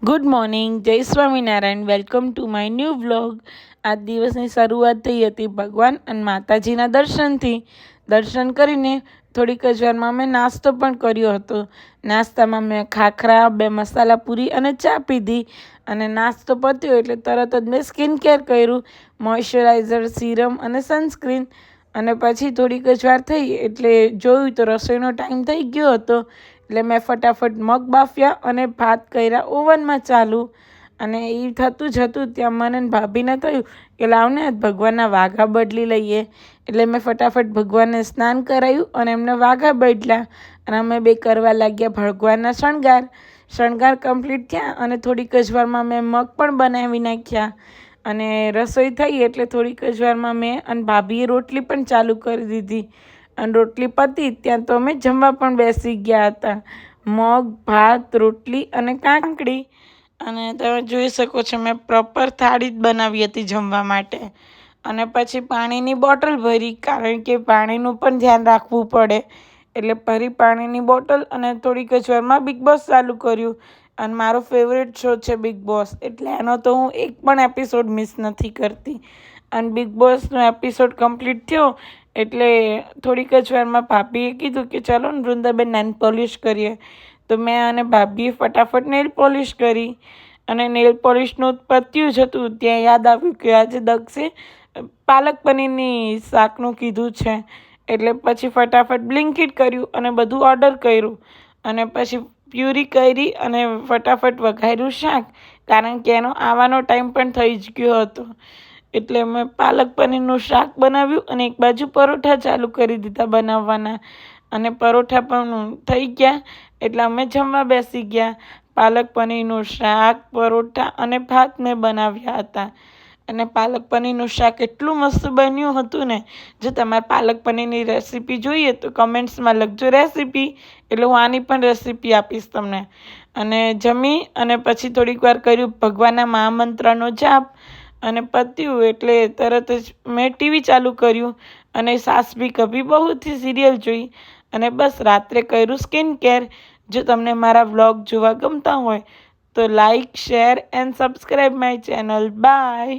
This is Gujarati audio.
ગુડ મોર્નિંગ, જય Swaminarayan. Welcome to my new vlog. આ દિવસની શરૂઆત થઈ હતી ભગવાન અને માતાજીના દર્શનથી. દર્શન કરીને થોડીક જ વારમાં મેં નાસ્તો પણ કર્યો હતો. નાસ્તામાં મેં ખાખરા, 2 મસાલા પૂરી અને ચા પીધી. અને નાસ્તો પત્યો એટલે તરત જ મેં સ્કિન કેર કર્યું, મોઇશ્ચરાઇઝર, સિરમ અને સનસ્ક્રીન. અને પછી થોડીક જ વાર થઈ એટલે જોયું તો રસોઈનો ટાઈમ થઈ ગયો હતો. એટલે મેં ફટાફટ મગ બાફ્યા અને ભાત કર્યા ઓવનમાં ચાલુ. અને એ થતું જ હતું ત્યાં મને ભાભીને થયું કે લાવને આજ ભગવાનના વાઘા બદલી લઈએ. એટલે મેં ફટાફટ ભગવાનને સ્નાન કરાવ્યું અને એમને વાઘા બદલ્યા. અને અમે બે કરવા લાગ્યા ભગવાનના શણગાર કમ્પ્લીટ થયા. અને થોડીક જ વારમાં મેં મગ પણ બનાવી નાખ્યા. અને રસોઈ થઈ એટલે થોડીક જ વારમાં મેં અને ભાભીએ રોટલી પણ ચાલુ કરી દીધી. અને રોટલી પતી ત્યાં તો અમે જમવા પણ બેસી ગયા હતા. મગ, ભાત, રોટલી અને કાકડી. અને તમે જોઈ શકો છો મેં પ્રોપર થાળી જ બનાવી હતી જમવા માટે. અને પછી પાણીની બોટલ ભરી, કારણ કે પાણીનું પણ ધ્યાન રાખવું પડે. એટલે ભરી પાણીની બોટલ અને થોડીક જ વારમાં બિગ બોસ ચાલુ કર્યું. અને મારો ફેવરેટ શો છે બિગ બોસ, એટલે એનો તો હું એક પણ એપિસોડ મિસ નથી કરતી. અને બિગ બોસનો એપિસોડ કમ્પ્લીટ થયો એટલે થોડીક જ વારમાં ભાભીએ કીધું કે ચાલો ને વૃંદાબેન નેલ પોલિશ કરીએ. તો મેં અને ભાભીએ ફટાફટ નેલ પોલિશ કરી. અને નેલ પોલિશનું પત્યું જ હતું ત્યાં યાદ આવ્યું કે આજે દક્ષે પાલક પનીરની શાકનું કીધું છે. એટલે પછી ફટાફટ બ્લિંકિટ કર્યું અને બધું ઓર્ડર કર્યું. અને પછી પ્યુરી કરી અને ફટાફટ વઘાર્યું શાક, કારણ કે એનો આવવાનો ટાઈમ પણ થઈ જ ગયો હતો. એટલે મેં પાલક પનીરનું શાક બનાવ્યું અને એક બાજુ પરોઠા ચાલુ કરી દીધા બનાવવાના. અને પરોઠા પણ થઈ ગયા એટલે અમે જમવા બેસી ગયા. પાલક પનીરનું શાક, પરોઠા અને ભાત મેં બનાવ્યા હતા. અને પાલક પનીરનું શાક એટલું મસ્ત બન્યું હતું ને. જો તમારે પાલક પનીરની રેસીપી જોઈએ તો કમેન્ટ્સમાં લખજો રેસીપી, એટલે હું આની પણ રેસીપી આપીશ તમને. અને જમી અને પછી થોડીક વાર કર્યું ભગવાનના મહામંત્રનો જાપ. અને પત્યું એટલે તરત જ મેં ટીવી ચાલુ કર્યું અને સાસ ભી કભી બહુથી સિરિયલ જોઈ. અને બસ રાત્રે કર્યું સ્કિન કેર. જો તમને મારા વ્લોગ જોવા ગમતા હોય તો like, share and subscribe my channel. By.